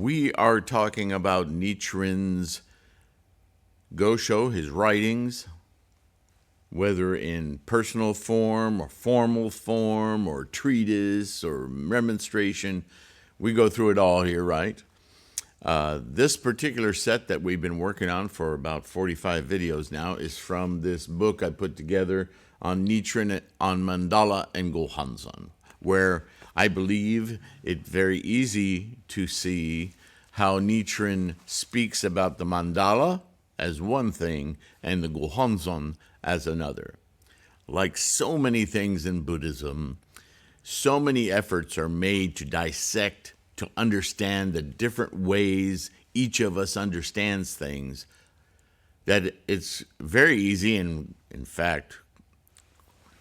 We are talking about Nichiren's Gosho, his writings, whether in personal form or formal form or treatise or remonstration. We go through it all here, right? This particular set that we've been working on for about 45 videos now is from this book I put together on Nichiren on Mandala and Gohonzon, where I believe it's very easy to see how Nichiren speaks about the mandala as one thing and the Gohonzon as another. Like so many things in Buddhism, so many efforts are made to dissect, to understand the different ways each of us understands things, that it's very easy, and in fact,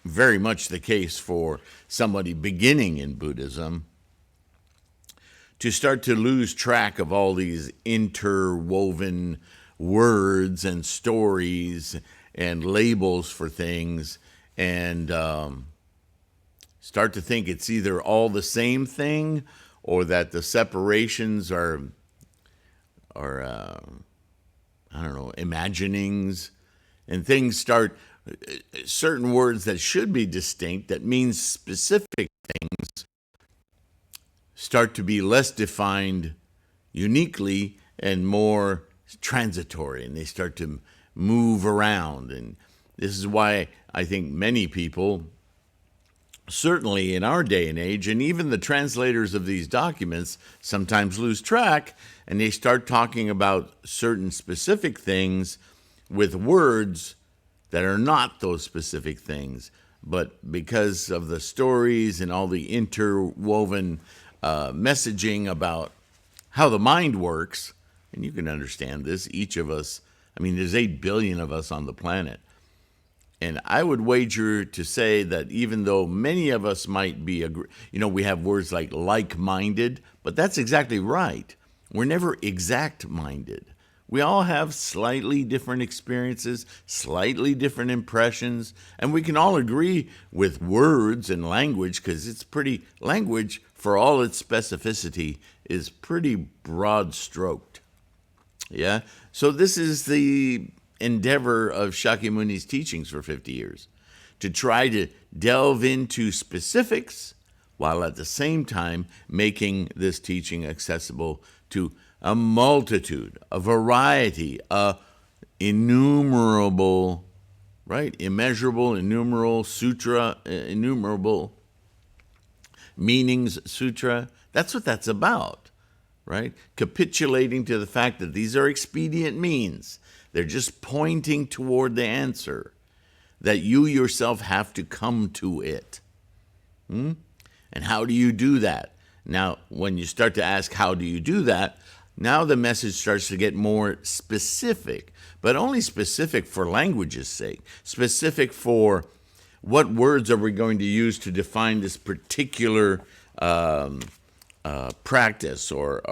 very much the case for somebody beginning in Buddhism, to start to lose track of all these interwoven words and stories and labels for things, and start to think it's either all the same thing or that the separations are I don't know, imaginings, and things start, certain words that should be distinct, that mean specific things, start to be less defined uniquely and more transitory, and they start to move around. And this is why I think many people, certainly in our day and age, and even the translators of these documents, sometimes lose track, and they start talking about certain specific things with words that are not those specific things. But because of the stories and all the interwoven messaging about how the mind works, and you can understand this, each of us, I mean, there's 8 billion of us on the planet. And I would wager to say that even though many of us might be, we have words like-minded, but that's exactly right. We're never exact-minded. We all have slightly different experiences, slightly different impressions, and we can all agree with words and language, because language, for all its specificity, is pretty broad-stroked. Yeah? So this is the endeavor of Shakyamuni's teachings for 50 years, to try to delve into specifics while at the same time making this teaching accessible to a multitude, a variety, innumerable, right? Immeasurable, innumerable, sutra, innumerable meanings, sutra. That's what that's about, right? Capitulating to the fact that these are expedient means. They're just pointing toward the answer, that you yourself have to come to it. And how do you do that? Now, when you start to ask, how do you do that? Now the message starts to get more specific, but only specific for language's sake, specific for what words are we going to use to define this particular practice or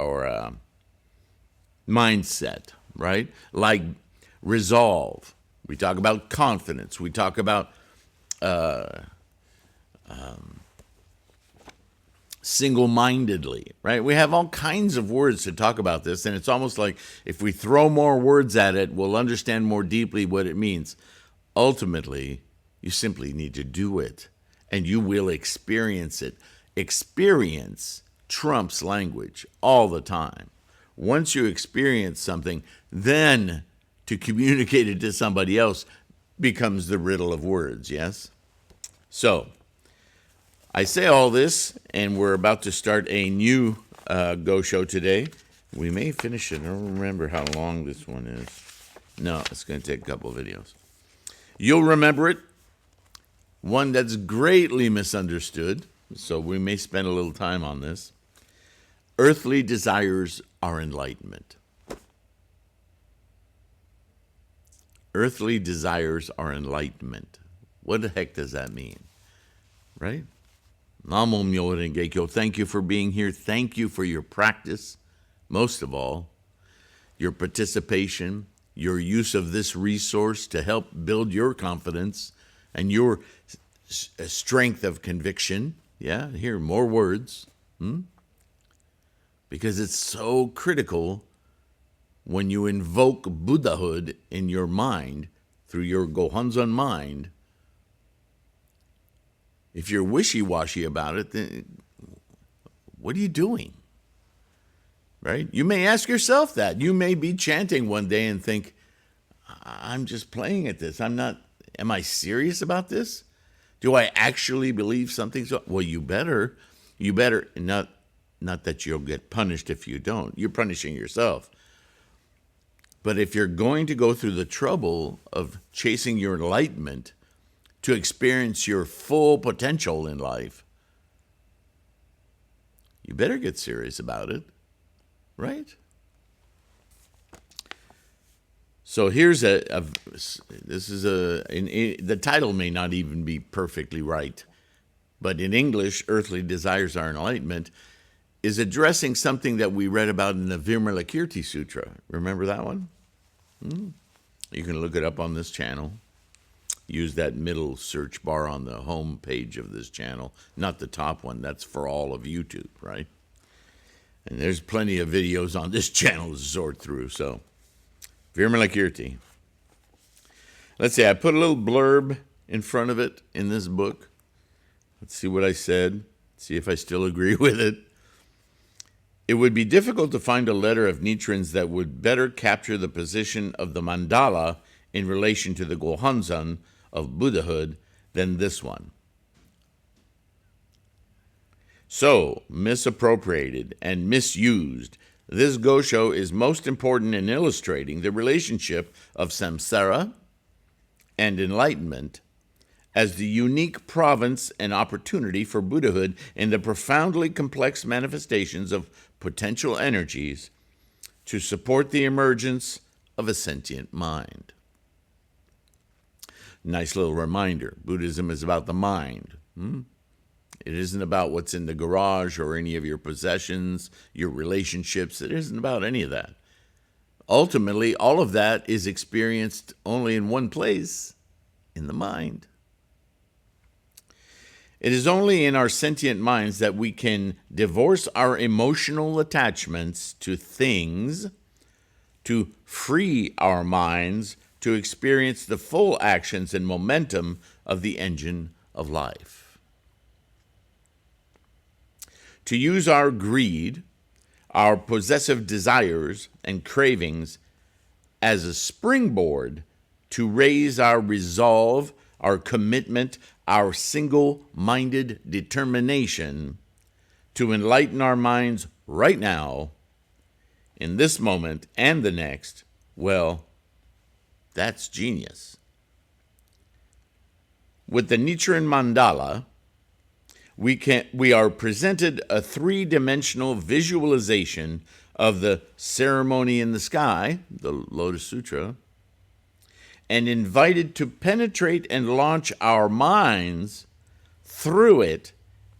mindset, right? Like resolve. We talk about confidence. We talk about single-mindedly, right? We have all kinds of words to talk about this, and it's almost like if we throw more words at it, we'll understand more deeply what it means. Ultimately, you simply need to do it, and you will experience it. Experience trumps language all the time. Once you experience something, then to communicate it to somebody else becomes the riddle of words, yes? So, I say all this, and we're about to start a new Gosho today. We may finish it. I don't remember how long this one is. No, it's going to take a couple of videos. You'll remember it. One that's greatly misunderstood, so we may spend a little time on this. Earthly desires are enlightenment. Earthly desires are enlightenment. What the heck does that mean? Right? Namo Myo Renge Kyo. Thank you for being here. Thank you for your practice. Most of all, your participation, your use of this resource to help build your confidence and your strength of conviction. Yeah, here, more words. because it's so critical when you invoke Buddhahood in your mind, through your Gohonzon mind. If you're wishy-washy about it, then what are you doing? Right? You may ask yourself that. You may be chanting one day and think, I'm just playing at this. Am I serious about this? Do I actually believe something? Well, you better, not that you'll get punished if you don't. You're punishing yourself. But if you're going to go through the trouble of chasing your enlightenment to experience your full potential in life, you better get serious about it, right? So here's the title may not even be perfectly right, but in English, Earthly Desires Are Enlightenment is addressing something that we read about in the Vimalakirti Sutra. Remember that one? You can look it up on this channel. Use that middle search bar on the home page of this channel, not the top one. That's for all of YouTube, right? And there's plenty of videos on this channel to sort through, so Vimalakirti. Let's see, I put a little blurb in front of it in this book. Let's see what I said, see if I still agree with it. It would be difficult to find a letter of Nichiren's that would better capture the position of the mandala in relation to the Gohonzon of Buddhahood than this one. So, misappropriated and misused, this Gosho is most important in illustrating the relationship of samsara and enlightenment as the unique province and opportunity for Buddhahood in the profoundly complex manifestations of potential energies to support the emergence of a sentient mind. Nice little reminder. Buddhism is about the mind. It isn't about what's in the garage or any of your possessions, your relationships. It isn't about any of that. Ultimately, all of that is experienced only in one place, in the mind. It is only in our sentient minds that we can divorce our emotional attachments to things, to free our minds to experience the full actions and momentum of the engine of life. To use our greed, our possessive desires and cravings as a springboard to raise our resolve, our commitment, our single-minded determination to enlighten our minds right now, in this moment and the next, well, that's genius. With the Nichiren Mandala, we are presented a three-dimensional visualization of the ceremony in the sky, the Lotus Sutra, and invited to penetrate and launch our minds through it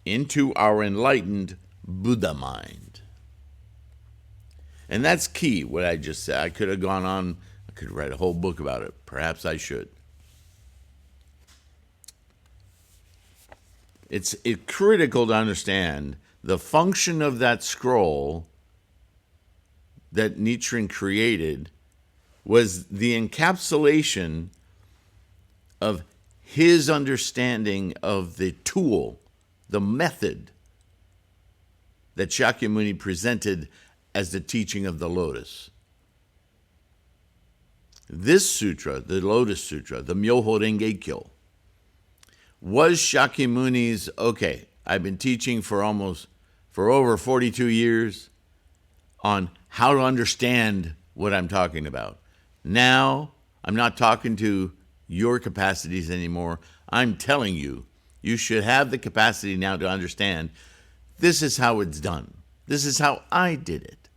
into our enlightened Buddha mind. And that's key, what I just said. I could have gone on, I could write a whole book about it. Perhaps I should. It's critical to understand the function of that scroll that Nichiren created was the encapsulation of his understanding of the tool, the method that Shakyamuni presented as the teaching of the Lotus. This sutra, the Lotus Sutra, the Myoho Renge Kyo, was Shakyamuni's, okay, I've been teaching for over 42 years on how to understand what I'm talking about. Now, I'm not talking to your capacities anymore. I'm telling you, you should have the capacity now to understand this is how it's done. This is how I did it.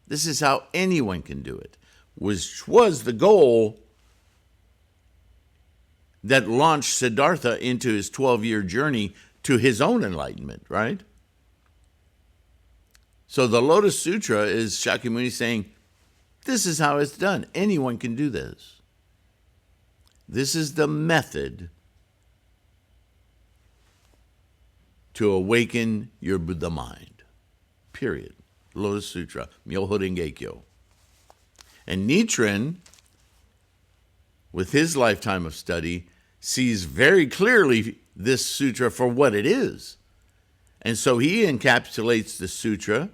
This is how anyone can do it, which was the goal that launched Siddhartha into his 12-year journey to his own enlightenment, right? So the Lotus Sutra is Shakyamuni saying, this is how it's done. Anyone can do this. This is the method to awaken your Buddha mind, period. Lotus Sutra, Myoho Renge-kyo. And Nichiren, with his lifetime of study, sees very clearly this sutra for what it is. And so he encapsulates the sutra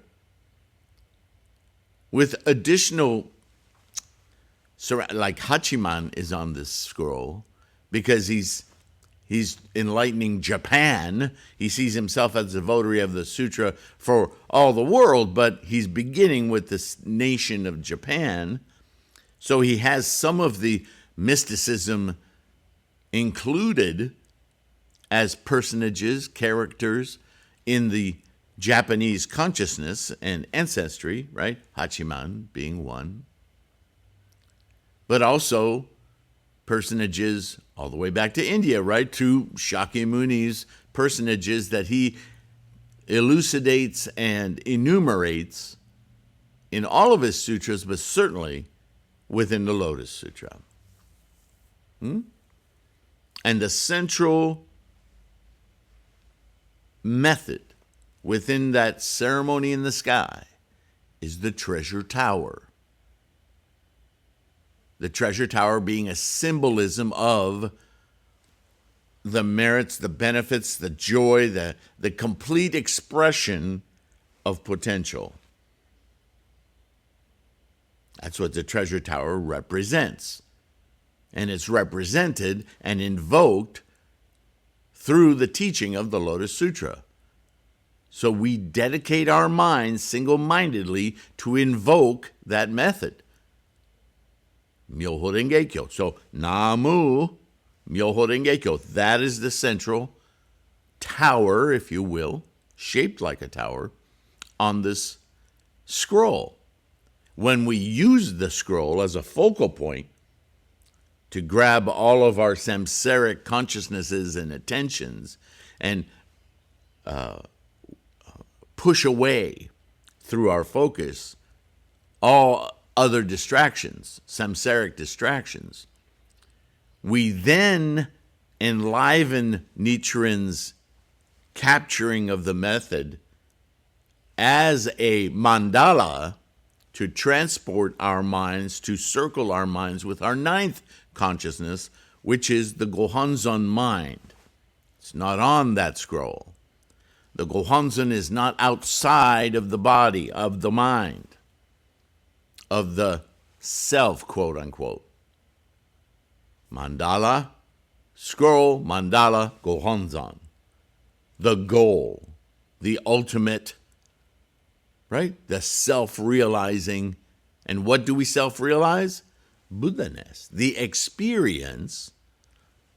with additional, like Hachiman is on this scroll because he's enlightening Japan. He sees himself as a votary of the sutra for all the world, but he's beginning with this nation of Japan. So he has some of the mysticism included as personages, characters in the Japanese consciousness and ancestry, right? Hachiman being one. But also personages all the way back to India, right? To Shakyamuni's personages that he elucidates and enumerates in all of his sutras, but certainly within the Lotus Sutra. And the central method within that ceremony in the sky is the treasure tower. The treasure tower being a symbolism of the merits, the benefits, the joy, the complete expression of potential. That's what the treasure tower represents. And it's represented and invoked through the teaching of the Lotus Sutra. So we dedicate our minds single-mindedly to invoke that method. Myoho Renge-kyo. So, Namu, Myoho Renge-kyo. That is the central tower, if you will, shaped like a tower, on this scroll. When we use the scroll as a focal point to grab all of our samsaric consciousnesses and attentions and push away through our focus all other distractions, samsaric distractions, we then enliven Nichiren's capturing of the method as a mandala to transport our minds, to circle our minds with our ninth consciousness, which is the Gohonzon mind. It's not on that scroll. The Gohonzon is not outside of the body, of the mind, of the self, quote unquote. Mandala, scroll, mandala, Gohonzon. The goal, the ultimate, right? The self-realizing. And what do we self-realize? Buddha-ness, the experience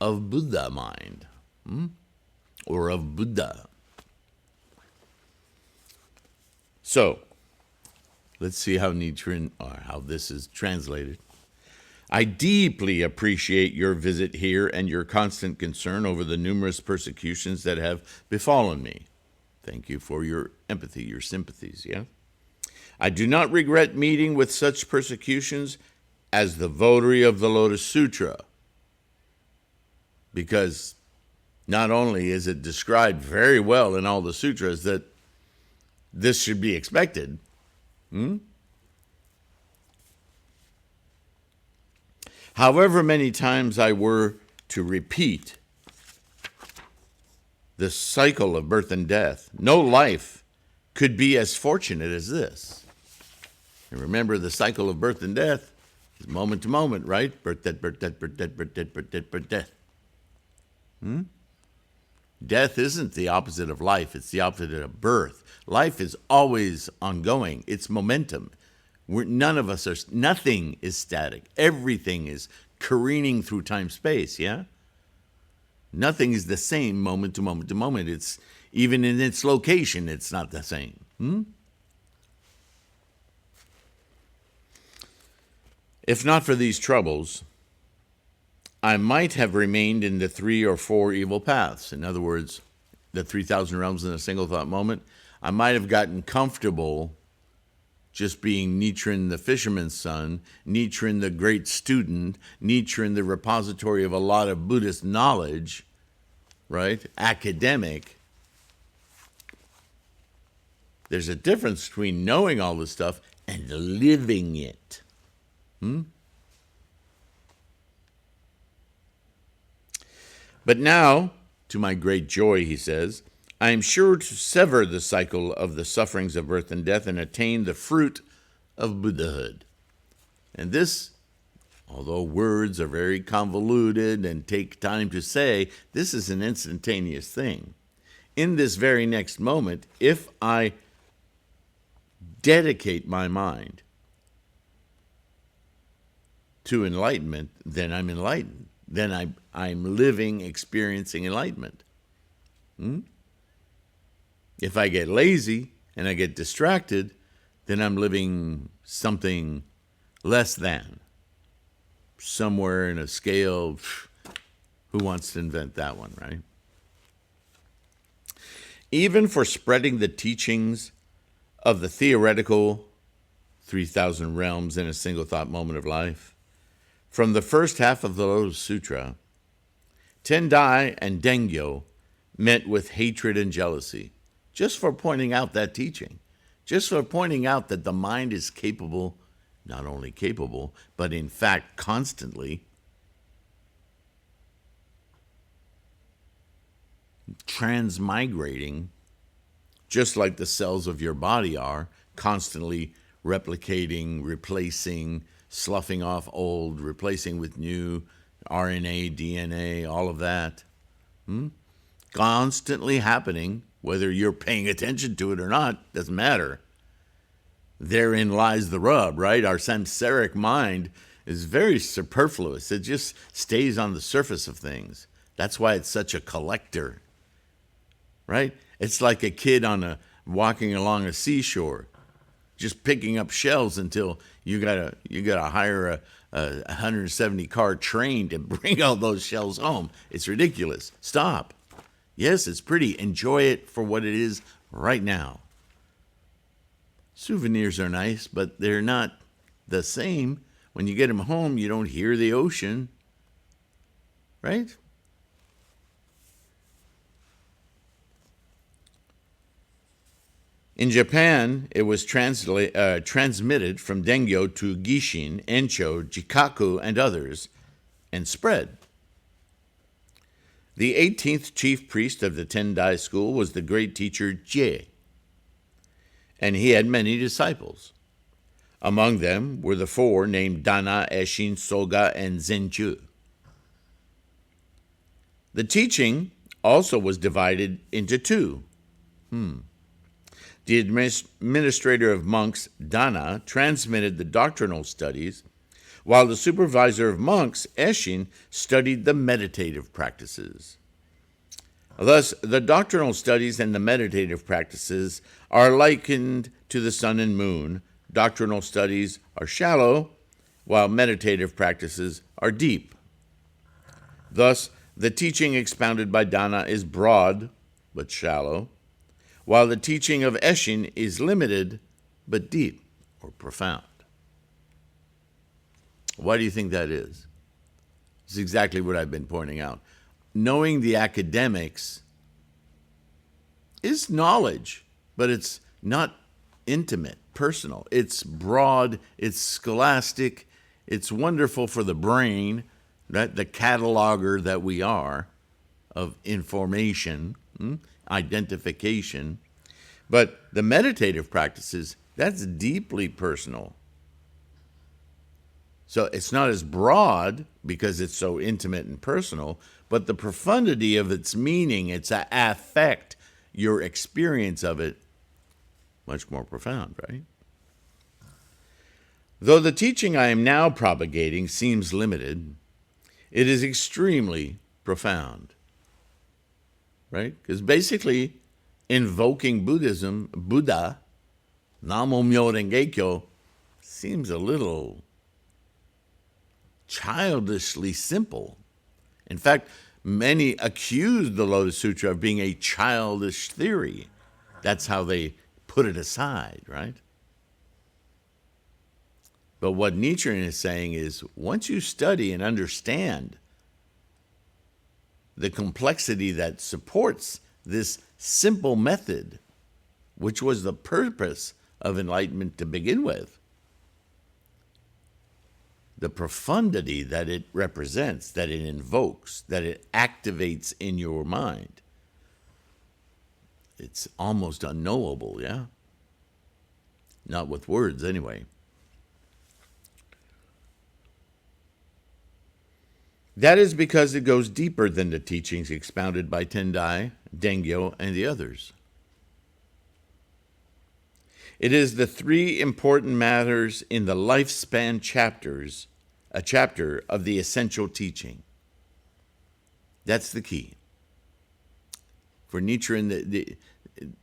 of Buddha mind, or of Buddha. So, let's see how Nichiren, or how this is translated. I deeply appreciate your visit here and your constant concern over the numerous persecutions that have befallen me. Thank you for your empathy, your sympathies, yeah? I do not regret meeting with such persecutions as the votary of the Lotus Sutra, because not only is it described very well in all the sutras that this should be expected, however many times I were to repeat the cycle of birth and death, no life could be as fortunate as this. And remember, the cycle of birth and death is moment to moment, right? Birth, death, birth, death, birth, death, birth, death, birth, death, birth, death. Death isn't the opposite of life. It's the opposite of birth. Life is always ongoing. It's momentum. Nothing is static. Everything is careening through time-space, yeah? Nothing is the same moment to moment to moment. It's even in its location, it's not the same. If not for these troubles, I might have remained in the 3 or 4 evil paths. In other words, the 3,000 realms in a single thought moment. I might have gotten comfortable just being Nichiren the fisherman's son, Nichiren the great student, Nichiren the repository of a lot of Buddhist knowledge, right? Academic. There's a difference between knowing all this stuff and living it. But now, to my great joy, he says, I am sure to sever the cycle of the sufferings of birth and death and attain the fruit of Buddhahood. And this, although words are very convoluted and take time to say, this is an instantaneous thing. In this very next moment, if I dedicate my mind to enlightenment, then I'm enlightened. Then I'm living, experiencing enlightenment. If I get lazy and I get distracted, then I'm living something less than. Somewhere in a scale, who wants to invent that one, right? Even for spreading the teachings of the theoretical 3,000 realms in a single thought moment of life, from the first half of the Lotus Sutra, Tendai and Dengyo met with hatred and jealousy, just for pointing out that teaching, just for pointing out that the mind is capable, not only capable, but in fact constantly transmigrating, just like the cells of your body are, constantly replicating, replacing, sloughing off old, replacing with new, RNA, DNA, all of that. Constantly happening, whether you're paying attention to it or not, doesn't matter. Therein lies the rub, right? Our samsaric mind is very superfluous. It just stays on the surface of things. That's why it's such a collector, right? It's like a kid walking along a seashore, just picking up shells until you gotta hire a 170 car train to bring all those shells home. It's ridiculous. Stop. Yes, it's pretty. Enjoy it for what it is right now. Souvenirs are nice, but they're not the same. When you get them home, you don't hear the ocean, right? In Japan, it was transmitted from Dengyo to Gishin, Encho, Jikaku, and others, and spread. The 18th chief priest of the Tendai school was the great teacher Jie, and he had many disciples. Among them were the four named Dana, Eshin, Soga, and Zenchu. The teaching also was divided into two. The administrator of monks, Dana, transmitted the doctrinal studies, while the supervisor of monks, Eshin, studied the meditative practices. Thus, the doctrinal studies and the meditative practices are likened to the sun and moon. Doctrinal studies are shallow, while meditative practices are deep. Thus, the teaching expounded by Dana is broad but shallow, while the teaching of Eshin is limited but deep or profound. Why do you think that is? It's exactly what I've been pointing out. Knowing the academics is knowledge, but it's not intimate, personal. It's broad, it's scholastic, it's wonderful for the brain, right? The cataloger that we are of information, identification. But the meditative practices, that's deeply personal. So it's not as broad because it's so intimate and personal, but the profundity of its meaning, its affect, your experience of it, much more profound, right? Though the teaching I am now propagating seems limited, it is extremely profound, right? Because basically, invoking Buddhism, Buddha, Namo Myo Renge Kyo, seems a little childishly simple. In fact, many accuse the Lotus Sutra of being a childish theory. That's how they put it aside, right? But what Nichiren is saying is, once you study and understand the complexity that supports this simple method, which was the purpose of enlightenment to begin with. The profundity that it represents, that it invokes, that it activates in your mind. It's almost unknowable, yeah? Not with words, anyway. That is because it goes deeper than the teachings expounded by Tendai, Dengyo, and the others. It is the three important matters in the lifespan chapters, a chapter of the essential teaching. That's the key. For Nichiren,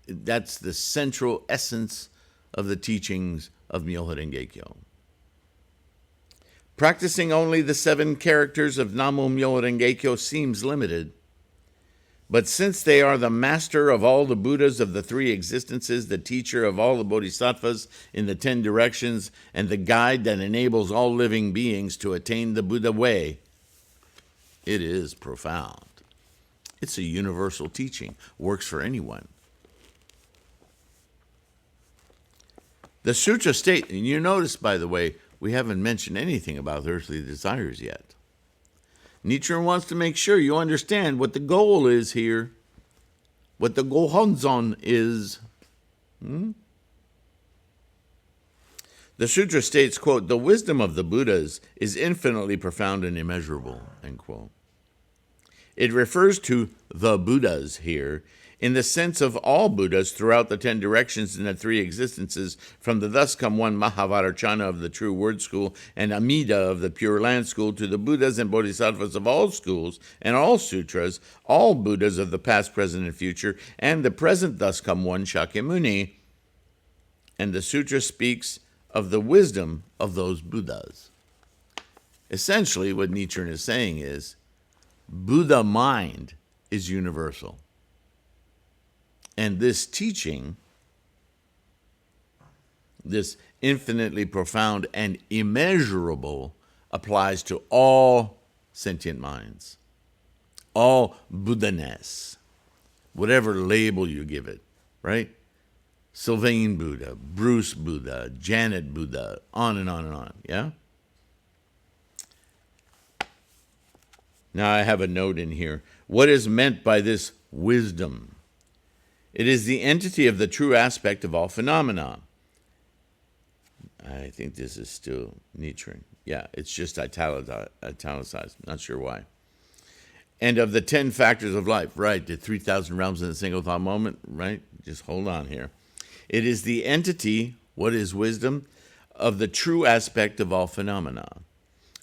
that's the central essence of the teachings of Myoho Renge-kyo. Practicing only the 7 characters of Namo Myoho Renge-kyo seems limited, but since they are the master of all the Buddhas of the 3 existences, the teacher of all the Bodhisattvas in the 10 directions, and the guide that enables all living beings to attain the Buddha way, it is profound. It's a universal teaching, works for anyone. The sutra state, and you notice, by the way, we haven't mentioned anything about earthly desires yet. Nichiren wants to make sure you understand what the goal is here, what the Gohonzon is. The sutra states, quote, "The wisdom of the Buddhas is infinitely profound and immeasurable," end quote. It refers to the Buddhas here in the sense of all Buddhas throughout the 10 directions in the 3 existences, from the thus come one Mahavarachana of the true word school and Amida of the pure land school to the Buddhas and Bodhisattvas of all schools and all sutras, all Buddhas of the past, present, and future, and the present thus come one Shakyamuni. And the sutra speaks of the wisdom of those Buddhas. Essentially, what Nichiren is saying is, Buddha mind is universal. And this teaching, this infinitely profound and immeasurable, applies to all sentient minds, all Buddha-ness, whatever label you give it, right? Sylvain Buddha, Bruce Buddha, Janet Buddha, on and on and on, yeah? Now I have a note in here. What is meant by this wisdom? It is the entity of the true aspect of all phenomena. I think this is still Nichiren. Yeah, it's just italicized. Not sure why. And of the 10 factors of life, right? The 3,000 realms in a single thought moment, right? Just hold on here. It is the entity, what is wisdom, of the true aspect of all phenomena,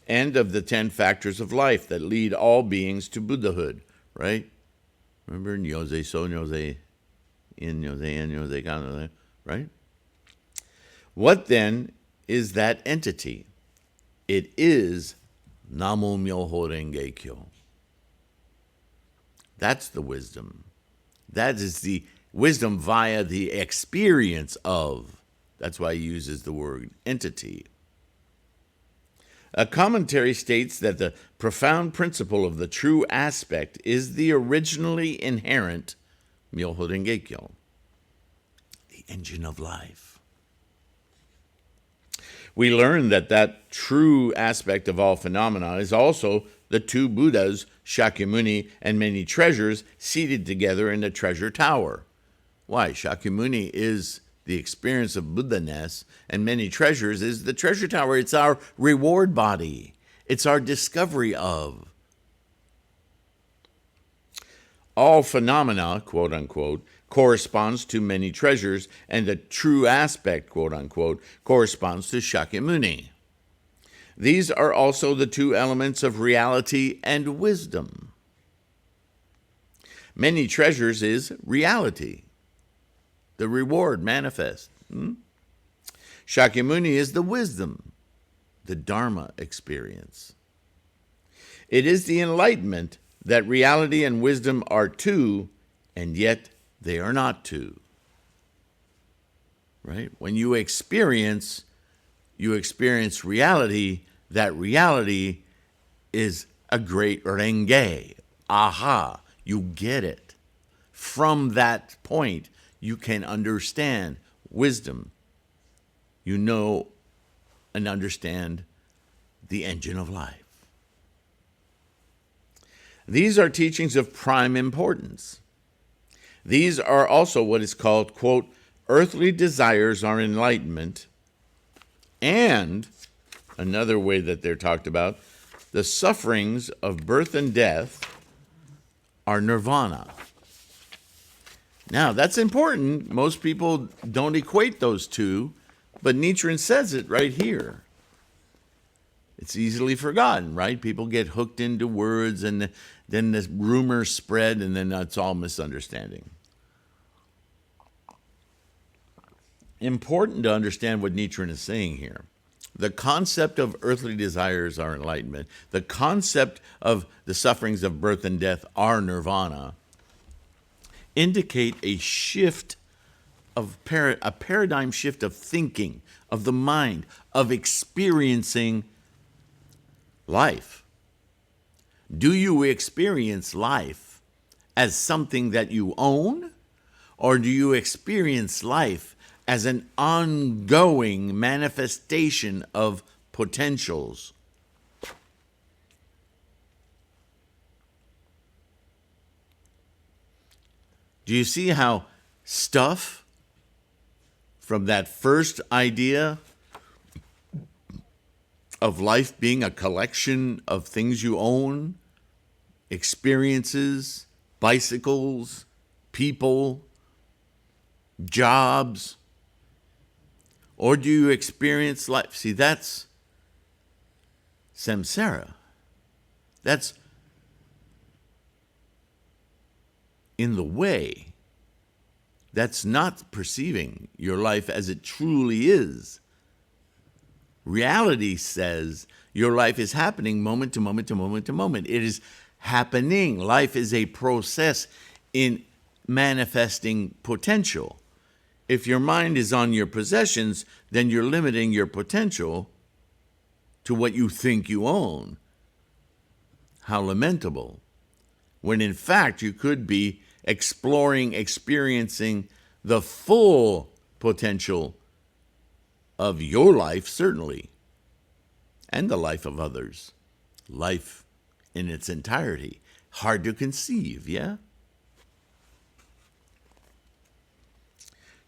and of the 10 factors of life that lead all beings to Buddhahood, right? Remember, Nyose So, Nyose In, Nyose En, Nyose Kan, right? What then is that entity? It is Namo Myoho Renge-kyo. That's the wisdom. That is the wisdom via the experience of. That's why he uses the word entity. A commentary states that the profound principle of the true aspect is the originally inherent Myoho Renge-kyo, the engine of life. We learn that that true aspect of all phenomena is also the 2 Buddhas, Shakyamuni, and many treasures seated together in the treasure tower. Why? Shakyamuni is the experience of Buddha-ness, and many treasures is the treasure tower. It's our reward body. It's our discovery of. All phenomena, quote unquote, corresponds to many treasures, and the true aspect, quote unquote, corresponds to Shakyamuni. These are also the 2 elements of reality and wisdom. Many treasures is reality, the reward manifest. Shakyamuni is the wisdom, the Dharma experience. It is the enlightenment that reality and wisdom are 2, and yet they are not 2. Right? When you experience reality. That reality is a great renge. Aha, you get it. From that point, you can understand wisdom. You know and understand the engine of life. These are teachings of prime importance. These are also what is called, quote, earthly desires are enlightenment, and another way that they're talked about, the sufferings of birth and death are nirvana. Now, that's important. Most people don't equate those two, but Nichiren says it right here. It's easily forgotten, right? People get hooked into words, and then the rumors spread, and then it's all misunderstanding. Important to understand what Nichiren is saying here. The concept of earthly desires are enlightenment. The concept of the sufferings of birth and death are nirvana. Indicate a shift of a paradigm shift of thinking, of the mind, of experiencing life. Do you experience life as something that you own, or do you experience life as an ongoing manifestation of potentials? Do you see how stuff from that first idea of life being a collection of things you own, experiences, bicycles, people, jobs, or do you experience life? See, that's samsara. That's in the way. That's not perceiving your life as it truly is. Reality says your life is happening moment to moment to moment to moment. It is happening. Life is a process in manifesting potential. If your mind is on your possessions, then you're limiting your potential to what you think you own. How lamentable. When in fact you could be exploring, experiencing the full potential of your life, certainly, and the life of others. Life in its entirety. Hard to conceive, yeah?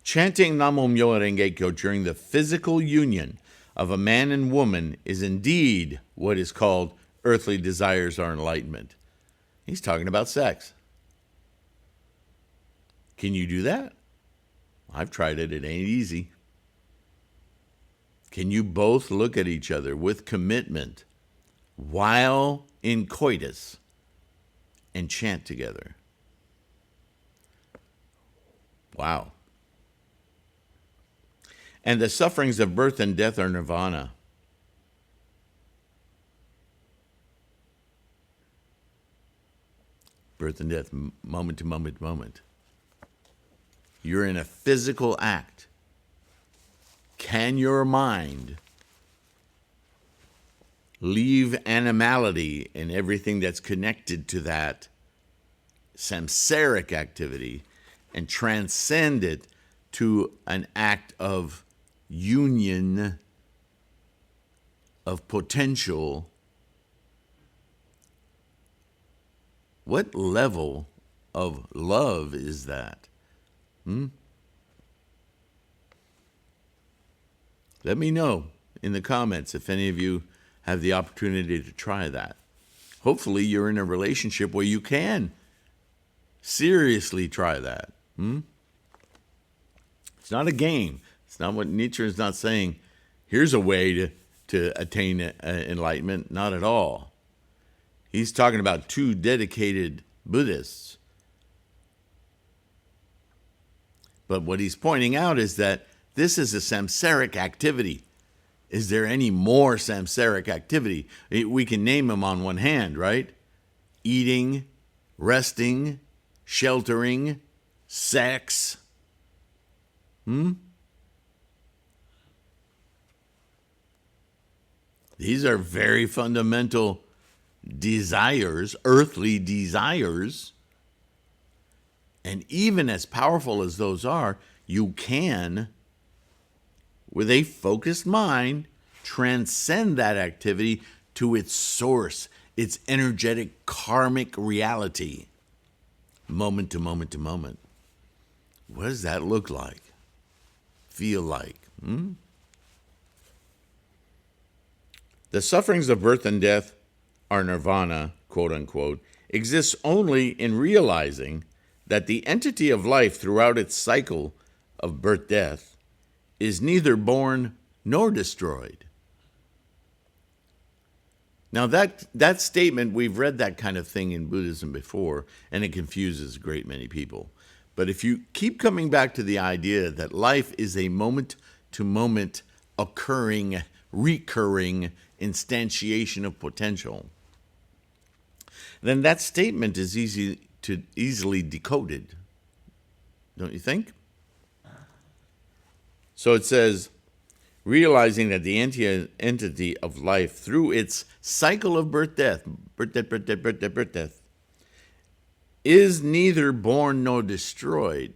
Chanting Namo Myoho Renge Kyo during the physical union of a man and woman is indeed what is called earthly desires are enlightenment. He's talking about sex. Can you do that? I've tried it. It ain't easy. Can you both look at each other with commitment while in coitus and chant together? Wow. And the sufferings of birth and death are nirvana. Birth and death, moment to moment to moment. You're in a physical act. Can your mind leave animality and everything that's connected to that samsaric activity and transcend it to an act of union, of potential? What level of love is that? Let me know in the comments if any of you have the opportunity to try that. Hopefully you're in a relationship where you can seriously try that. It's not a game. It's not what Nietzsche is not saying. Here's a way to attain enlightenment. Not at all. He's talking about two dedicated Buddhists. But what he's pointing out is that this is a samsaric activity. Is there any more samsaric activity? We can name them on one hand, right? Eating, resting, sheltering, sex. These are very fundamental desires, earthly desires. And even as powerful as those are, you can, with a focused mind, transcend that activity to its source, its energetic karmic reality, moment to moment to moment. What does that look like? Feel like? The sufferings of birth and death are nirvana, quote unquote, exists only in realizing that the entity of life throughout its cycle of birth-death is neither born nor destroyed. Now that statement, we've read that kind of thing in Buddhism before, and it confuses a great many people. But if you keep coming back to the idea that life is a moment-to-moment occurring, recurring instantiation of potential, then that statement is easily decoded, don't you think? So it says, realizing that the entity of life through its cycle of birth-death, is neither born nor destroyed.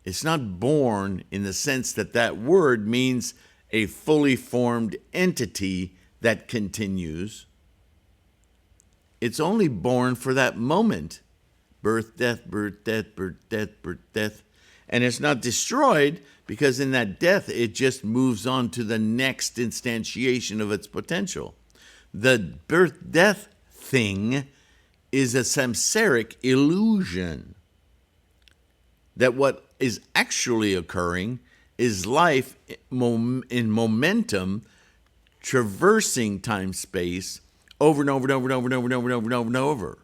It's not born in the sense that that word means a fully formed entity that continues. It's only born for that moment. Birth, death, birth, death, birth, death, birth, death. And it's not destroyed because in that death, it just moves on to the next instantiation of its potential. The birth-death thing is a samsaric illusion. That what is actually occurring is life in momentum, traversing time-space over and over and over and over and over and over and over and over and over.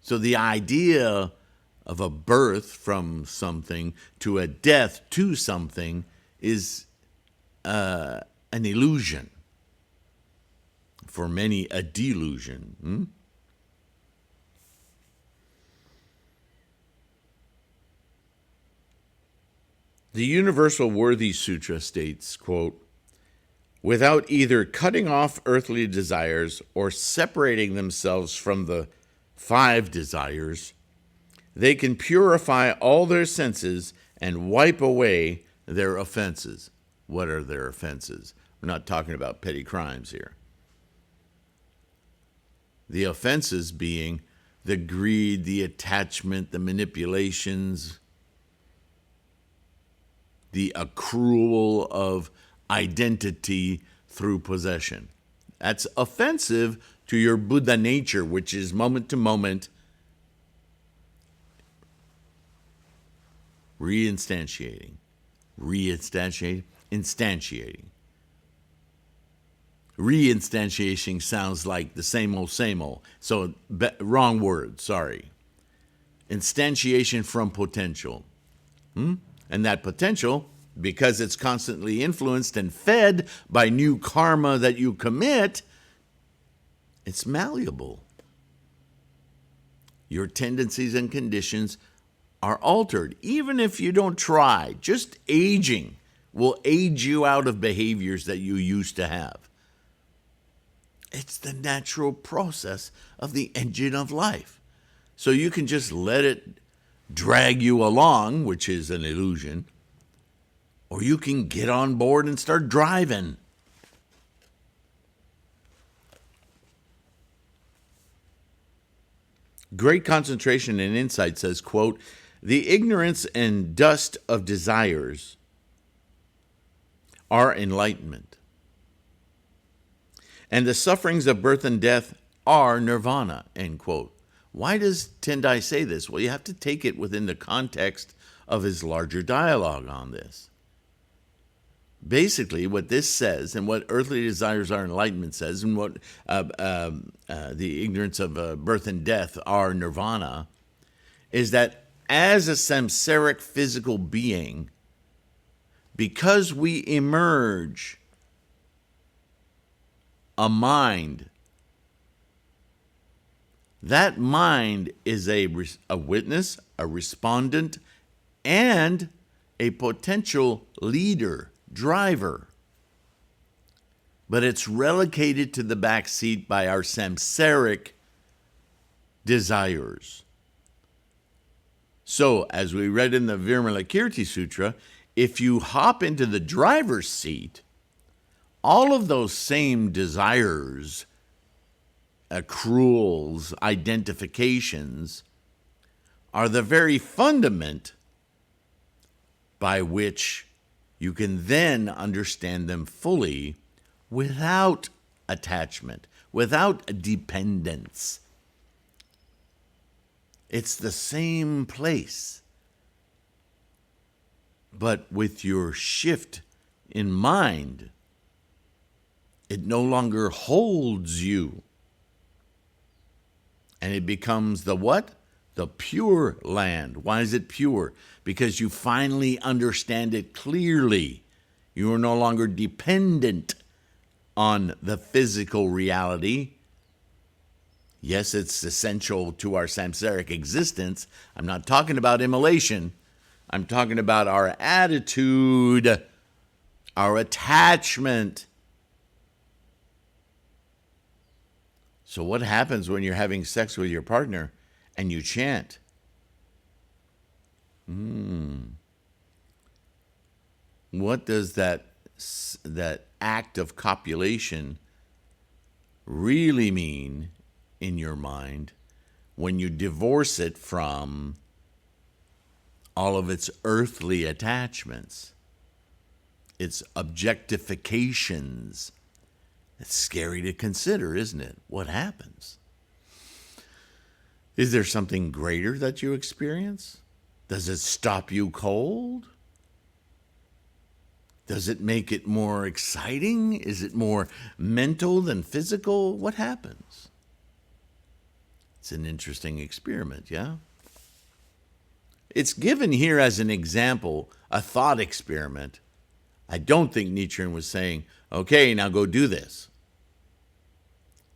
So the idea of a birth from something to a death to something is an illusion. For many, a delusion. The Universal Worthy Sutra states, quote, without either cutting off earthly desires or separating themselves from the 5 desires, they can purify all their senses and wipe away their offenses. What are their offenses? We're not talking about petty crimes here. The offenses being the greed, the attachment, the manipulations, the accrual of identity through possession. That's offensive to your Buddha nature, which is moment to moment instantiating. Reinstantiating sounds like the same old, So, wrong word, sorry. Instantiation from potential. And that potential, because it's constantly influenced and fed by new karma that you commit, it's malleable. Your tendencies and conditions are altered, even if you don't try. Just aging will age you out of behaviors that you used to have. It's the natural process of the engine of life. So you can just let it drag you along, which is an illusion, or you can get on board and start driving. Great Concentration and Insight says, quote, the ignorance and dust of desires are enlightenment, and the sufferings of birth and death are nirvana, end quote. Why does Tendai say this? Well, you have to take it within the context of his larger dialogue on this. Basically, what this says, and what earthly desires are enlightenment says, and what the ignorance of birth and death are nirvana, is that as a samsaric physical being, because we emerge a mind, that mind is a witness, a respondent, and a potential leader, driver. But it's relegated to the back seat by our samsaric desires. So, as we read in the Vimalakirti Sutra, if you hop into the driver's seat, all of those same desires, accruals, identifications, are the very fundament by which you can then understand them fully without attachment, without dependence. It's the same place, but with your shift in mind, it no longer holds you. And it becomes the what? The pure land. Why is it pure? Because you finally understand it clearly. You are no longer dependent on the physical reality. Yes, it's essential to our samsaric existence. I'm not talking about immolation. I'm talking about our attitude, our attachment. So what happens when you're having sex with your partner and you chant? What does that act of copulation really mean in your mind when you divorce it from all of its earthly attachments, its objectifications? It's scary to consider, isn't it? What happens? Is there something greater that you experience? Does it stop you cold? Does it make it more exciting? Is it more mental than physical? What happens? It's an interesting experiment, yeah? It's given here as an example, a thought experiment. I don't think Nichiren was saying, okay, now go do this.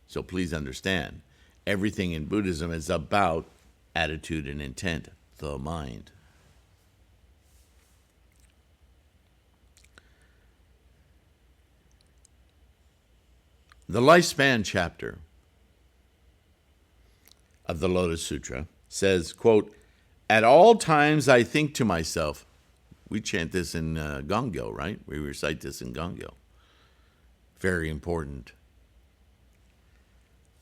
So please understand, everything in Buddhism is about attitude and intent, the mind. The lifespan chapter of the Lotus Sutra says, quote, "At all times I think to myself," we chant this in Gongyo, right? We recite this in Gongyo. Very important.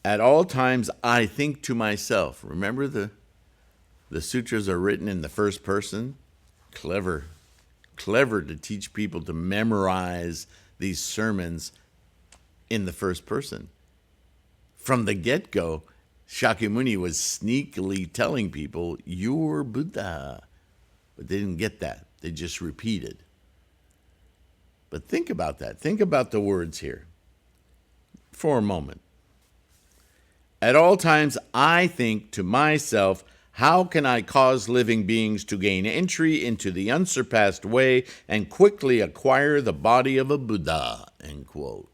At all times I think to myself. Remember the sutras are written in the first person? Clever to teach people to memorize these sermons in the first person. From the get-go, Shakyamuni was sneakily telling people, you're Buddha. But they didn't get that. They just repeated. But think about that. Think about the words here for a moment. At all times, I think to myself, how can I cause living beings to gain entry into the unsurpassed way and quickly acquire the body of a Buddha? End quote.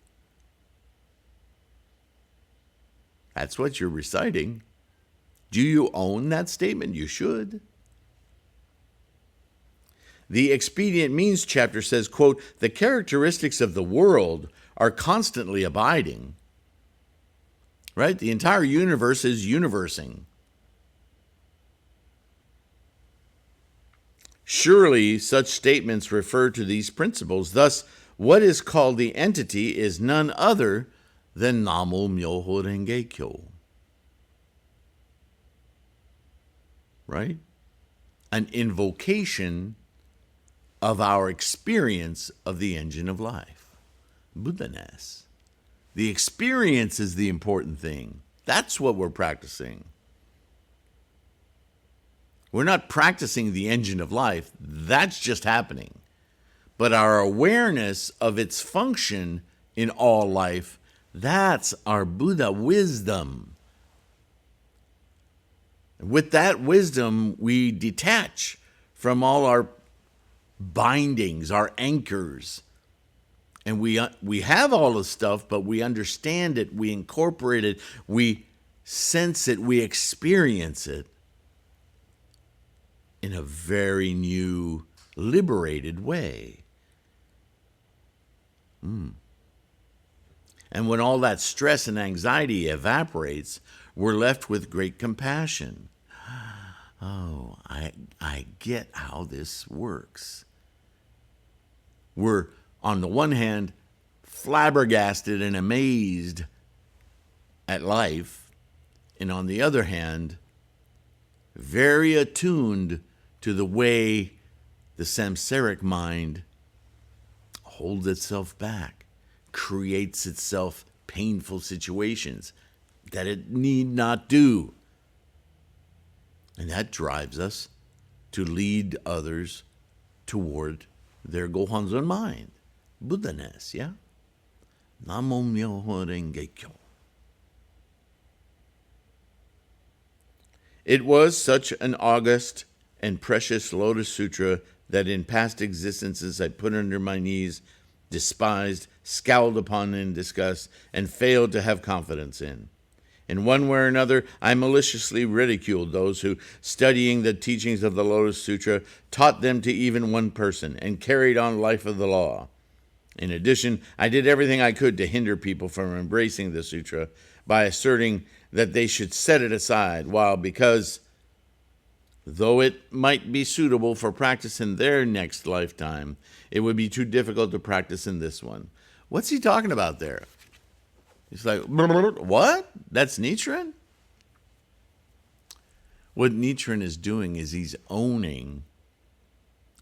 That's what you're reciting. Do you own that statement? You should. The Expedient Means chapter says, quote, "The characteristics of the world are constantly abiding." Right? The entire universe is universing. Surely such statements refer to these principles. Thus, what is called the entity is none other than Namo Myoho Renge Kyo. Right? An invocation of our experience of the engine of life, Buddha-ness. The experience is the important thing. That's what we're practicing. We're not practicing the engine of life. That's just happening. But our awareness of its function in all life, that's our Buddha wisdom. With that wisdom, we detach from all our bindings, our anchors. And we have all the stuff, but we understand it, we incorporate it, we sense it, we experience it in a very new, liberated way. And when all that stress and anxiety evaporates, we're left with great compassion. Oh, I get how this works. We're, on the one hand, flabbergasted and amazed at life, and on the other hand, very attuned to the way the samsaric mind holds itself back, creates itself painful situations that it need not do. And that drives us to lead others toward their Gohonzon mind, Buddha-ness, yeah? Namo Myoho Renge Kyo. It was such an august and precious Lotus Sutra that in past existences I put under my knees, despised, scowled upon in disgust, and failed to have confidence in. In one way or another, I maliciously ridiculed those who, studying the teachings of the Lotus Sutra, taught them to even one person and carried on life of the law. In addition, I did everything I could to hinder people from embracing the sutra by asserting that they should set it aside, because though it might be suitable for practice in their next lifetime, it would be too difficult to practice in this one. What's he talking about there? He's like, what? That's Nichiren? What Nichiren is doing is he's owning,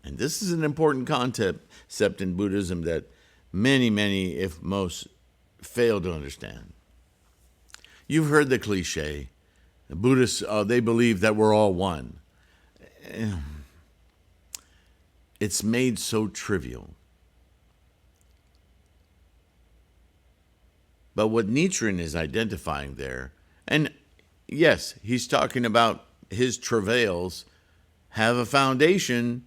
and this is an important concept in Buddhism that many, if most, fail to understand. You've heard the cliche. The Buddhists, they believe that we're all one. It's made so trivial. But what Nichiren is identifying there, and yes, he's talking about his travails have a foundation.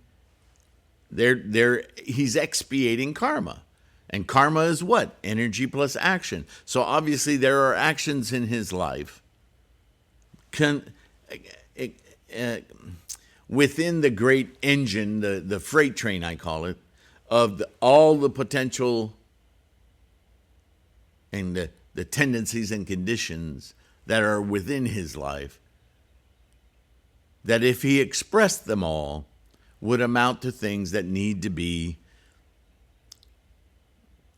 He's expiating karma. And karma is what? Energy plus action. So obviously there are actions in his life within the great engine, the freight train, I call it, of all the potential and the tendencies and conditions that are within his life, that if he expressed them all, would amount to things that need to be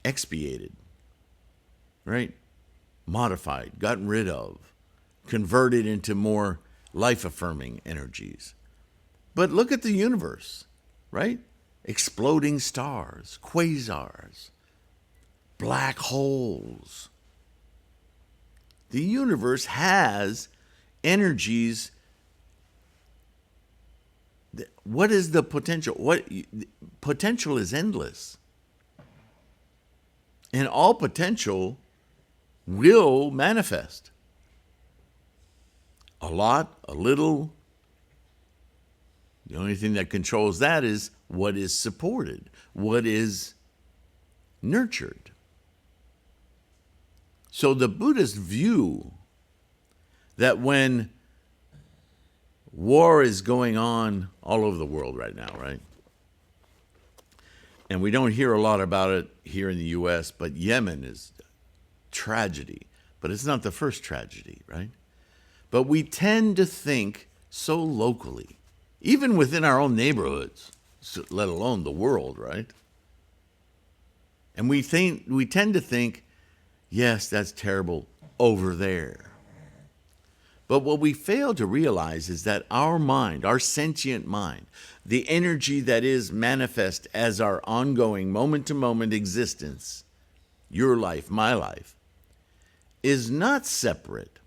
expiated, right? Modified, gotten rid of, converted into more life-affirming energies. But look at the universe, right? Exploding stars, quasars, black holes. The universe has energies. What is the potential? Potential is endless. And all potential will manifest. A lot, a little. The only thing that controls that is what is supported, what is nurtured. So the Buddhist view that when war is going on all over the world right now, right? And we don't hear a lot about it here in the U.S., but Yemen is tragedy. But it's not the first tragedy, right? But we tend to think so locally, even within our own neighborhoods, let alone the world, right? And we tend to think, yes, that's terrible over there. But what we fail to realize is that our mind, our sentient mind, the energy that is manifest as our ongoing moment-to-moment existence, your life, my life, is not separate.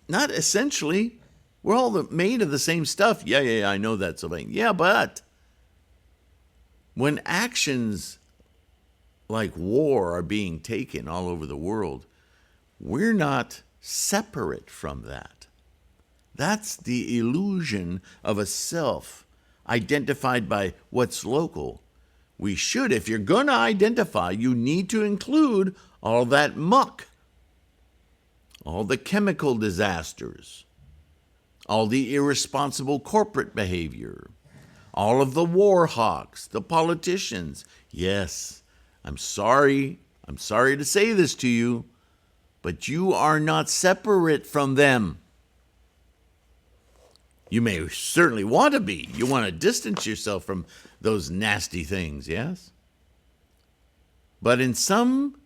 Not essentially. We're all made of the same stuff. Yeah, I know that, Sylvain. Yeah, but when actions like war are being taken all over the world, we're not separate from that. That's the illusion of a self identified by what's local. We should, if you're going to identify, you need to include all that muck, all the chemical disasters, all the irresponsible corporate behavior, all of the war hawks, the politicians. Yes, I'm sorry to say this to you, but you are not separate from them. You may certainly want to be. You want to distance yourself from those nasty things, yes? But in some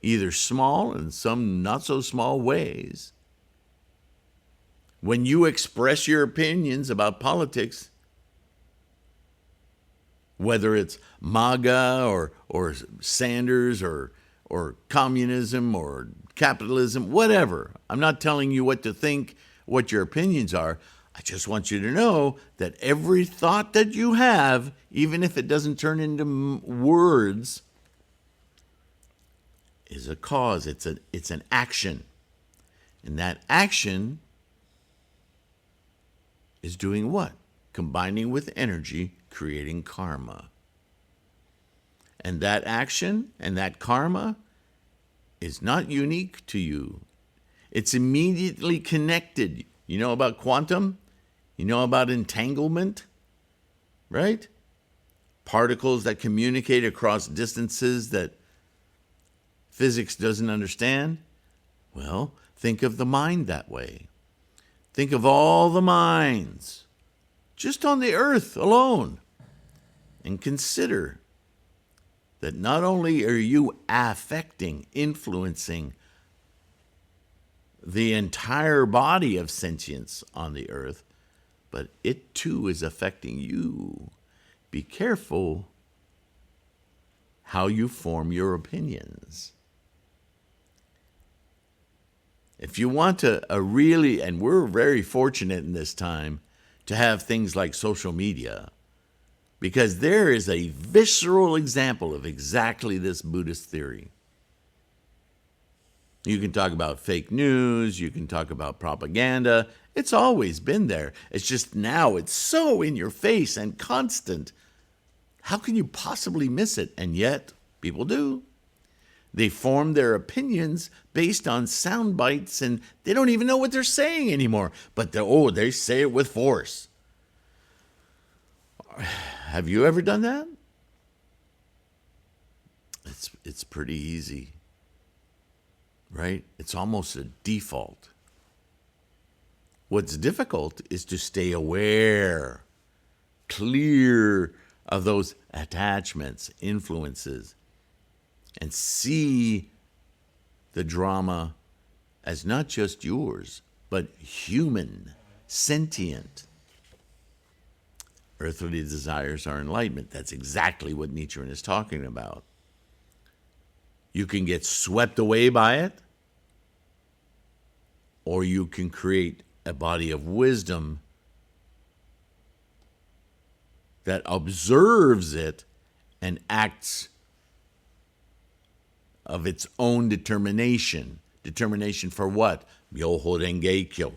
either small and some not so small ways, when you express your opinions about politics, whether it's MAGA or Sanders or communism or capitalism, whatever. I'm not telling you what to think, what your opinions are. I just want you to know that every thought that you have, even if it doesn't turn into words, is a cause. It's an action. And that action is doing what? Combining with energy, creating karma. And that action and that karma is not unique to you. It's immediately connected. You know about quantum? You know about entanglement? Right? Particles that communicate across distances that physics doesn't understand? Well, think of the mind that way. Think of all the minds just on the earth alone, and consider that not only are you affecting, influencing the entire body of sentience on the earth, but it too is affecting you. Be careful how you form your opinions. If you want a really, and we're very fortunate in this time to have things like social media, because there is a visceral example of exactly this Buddhist theory. You can talk about fake news, you can talk about propaganda. It's always been there. It's just now it's so in your face and constant. How can you possibly miss it? And yet, people do. They form their opinions based on sound bites, and they don't even know what they're saying anymore. But they say it with force. Have you ever done that? It's pretty easy, right? It's almost a default. What's difficult is to stay aware, clear of those attachments, influences, and see the drama as not just yours, but human, sentient. Earthly desires are enlightenment. That's exactly what Nichiren is talking about. You can get swept away by it, or you can create a body of wisdom that observes it and acts of its own determination. Determination for what? Myoho Renge Kyo.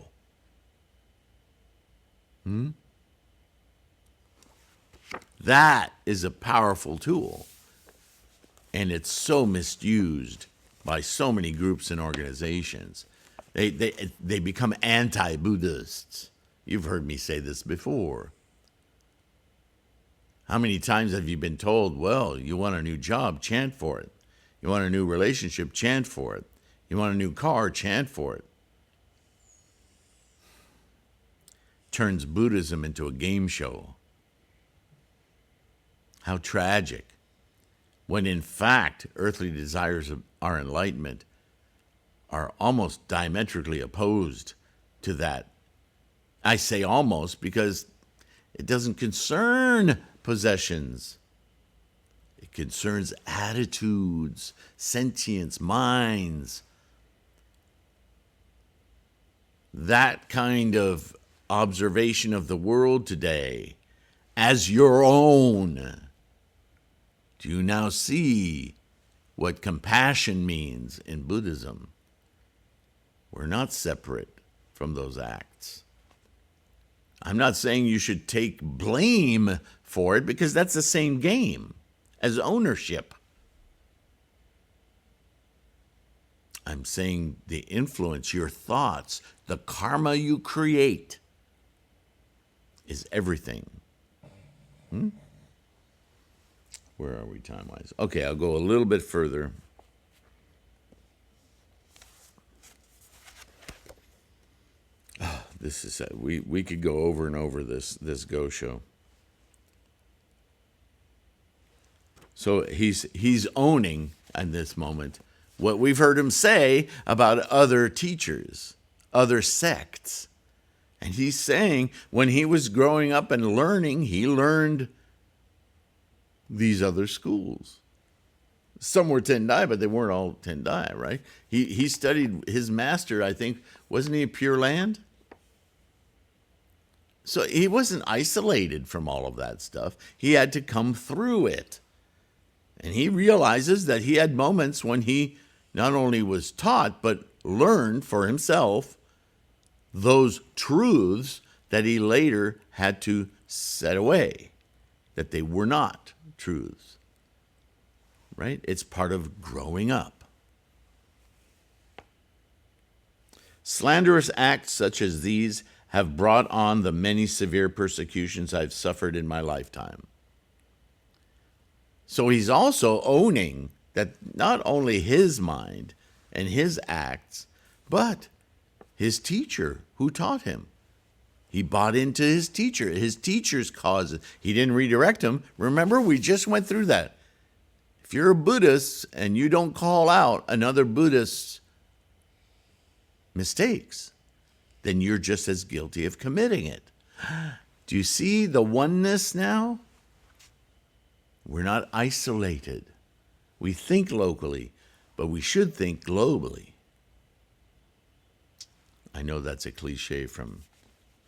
That is a powerful tool, and it's so misused by so many groups and organizations. They become anti-Buddhists. You've heard me say this before. How many times have you been told, well, you want a new job, chant for it. You want a new relationship, chant for it. You want a new car, chant for it. Turns Buddhism into a game show. How tragic. When in fact, earthly desires are enlightenment are almost diametrically opposed to that. I say almost because it doesn't concern possessions. It concerns attitudes, sentience, minds. That kind of observation of the world today as your own. Do you now see what compassion means in Buddhism? We're not separate from those acts. I'm not saying you should take blame for it, because that's the same game as ownership. I'm saying the influence, your thoughts, the karma you create is everything. Where are we time-wise? Okay, I'll go a little bit further. this is we could go over and over this Go show. So he's owning in this moment what we've heard him say about other teachers, other sects. And he's saying when he was growing up and learning, he learned these other schools. Some were Tendai, but they weren't all Tendai, right? He studied his master, I think, wasn't he a Pure Land? So he wasn't isolated from all of that stuff. He had to come through it. And he realizes that he had moments when he not only was taught, but learned for himself those truths that he later had to set away, that they were not truths. Right? It's part of growing up. Slanderous acts such as these have brought on the many severe persecutions I've suffered in my lifetime. So he's also owning that not only his mind and his acts, but his teacher who taught him. He bought into his teacher's causes. He didn't redirect him. Remember, we just went through that. If you're a Buddhist and you don't call out another Buddhist's mistakes, then you're just as guilty of committing it. Do you see the oneness now? We're not isolated. We think locally, but we should think globally. I know that's a cliche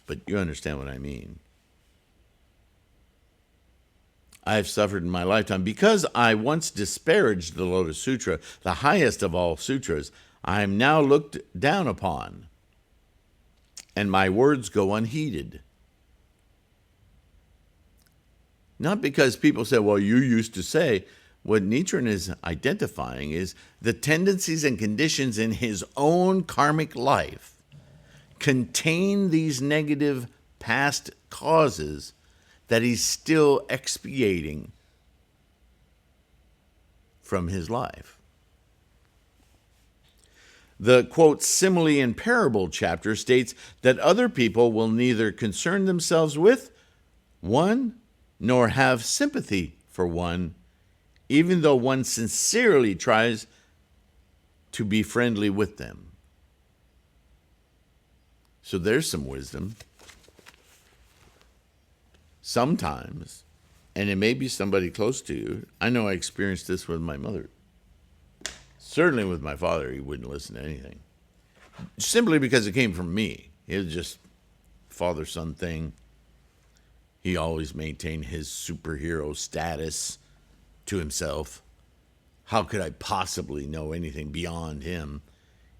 but you understand what I mean. I have suffered in my lifetime because I once disparaged the Lotus Sutra, the highest of all sutras. I am now looked down upon, and my words go unheeded. Not because people say, well, you used to say. What Nichiren is identifying is the tendencies and conditions in his own karmic life contain these negative past causes that he's still expiating from his life. The, quote, simile and parable chapter states that other people will neither concern themselves with one nor have sympathy for one, even though one sincerely tries to be friendly with them. So there's some wisdom. Sometimes, and it may be somebody close to you. I know I experienced this with my mother. Certainly with my father, he wouldn't listen to anything. Simply because it came from me. It was just father-son thing. He always maintained his superhero status to himself. How could I possibly know anything beyond him?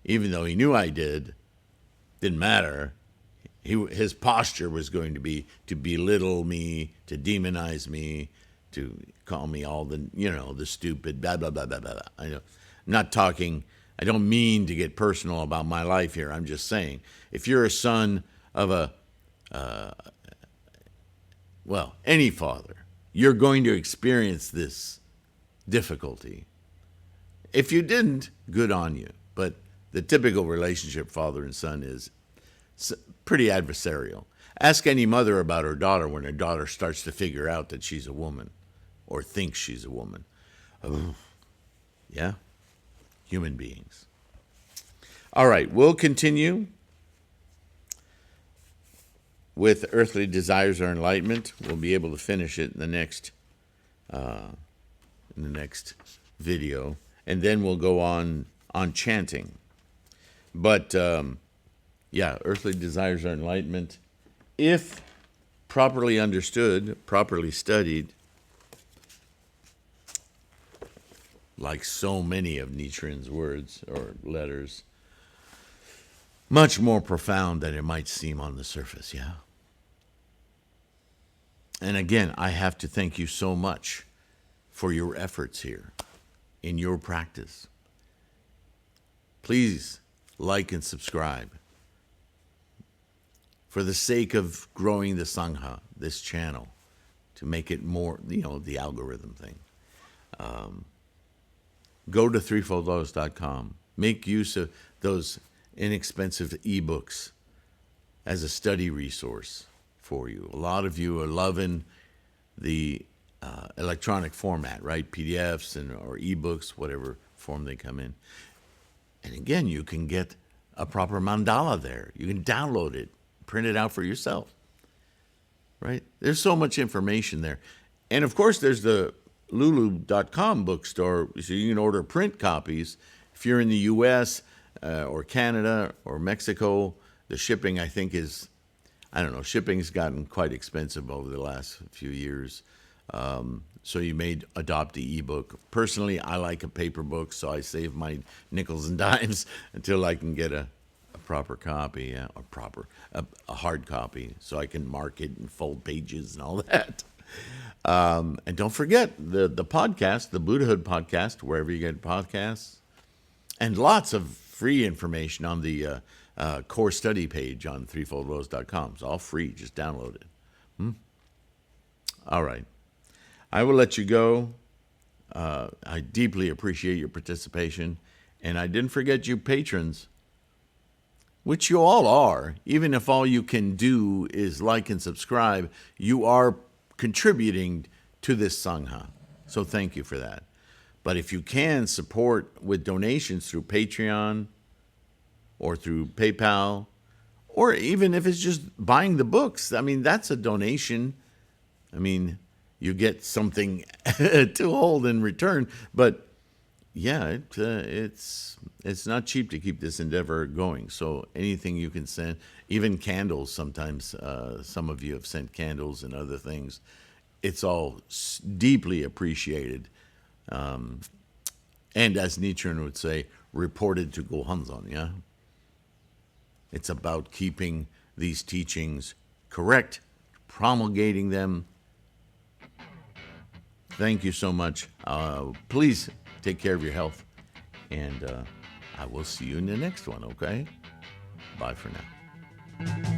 Even though he knew I did, didn't matter. His posture was going to be to belittle me, to demonize me, to call me all the stupid blah, blah, blah, blah, blah. I know. I'm not talking, I don't mean to get personal about my life here. I'm just saying, if you're a son of any father, you're going to experience this difficulty. If you didn't, good on you. But the typical relationship father and son is pretty adversarial. Ask any mother about her daughter when her daughter starts to figure out that she's a woman or thinks she's a woman. Oh, yeah, human beings. All right, we'll continue with earthly desires or enlightenment. We'll be able to finish it in the next video, and then we'll go on chanting. But earthly desires or enlightenment, if properly understood, properly studied, like so many of Nichiren's words or letters, much more profound than it might seem on the surface, yeah? And again, I have to thank you so much for your efforts here in your practice. Please like and subscribe. For the sake of growing the Sangha, this channel, to make it more, the algorithm thing. Go to threefoldlotus.com. Make use of those inexpensive ebooks as a study resource for you. A lot of you are loving the electronic format, right? PDFs or ebooks, whatever form they come in. And again, you can get a proper mandala there. You can download it, print it out for yourself, right? There's so much information there. And of course, there's the lulu.com bookstore, so you can order print copies. If you're in the U.S. Or Canada or Mexico, the shipping, I think, is, I don't know, shipping's gotten quite expensive over the last few years. So you may adopt the ebook. Personally, I like a paper book, so I save my nickels and dimes until I can get a proper copy, a hard copy, so I can mark it and fold pages and all that. And don't forget the podcast, the Buddhahood podcast, wherever you get podcasts, and lots of free information on the core study page on threefoldrose.com. It's all free. Just download it. All right. I will let you go. I deeply appreciate your participation. And I didn't forget you patrons, which you all are. Even if all you can do is like and subscribe, you are contributing to this Sangha. So thank you for that. But if you can support with donations through Patreon or through PayPal, or even if it's just buying the books, I mean, that's a donation. I mean, you get something to hold in return. But yeah, it's not cheap to keep this endeavor going. So anything you can send, even candles sometimes, some of you have sent candles and other things. It's all deeply appreciated. And as Nichiren would say, reported to Gohonzon, yeah? It's about keeping these teachings correct, promulgating them. Thank you so much. Please take care of your health, and I will see you in the next one, okay? Bye for now.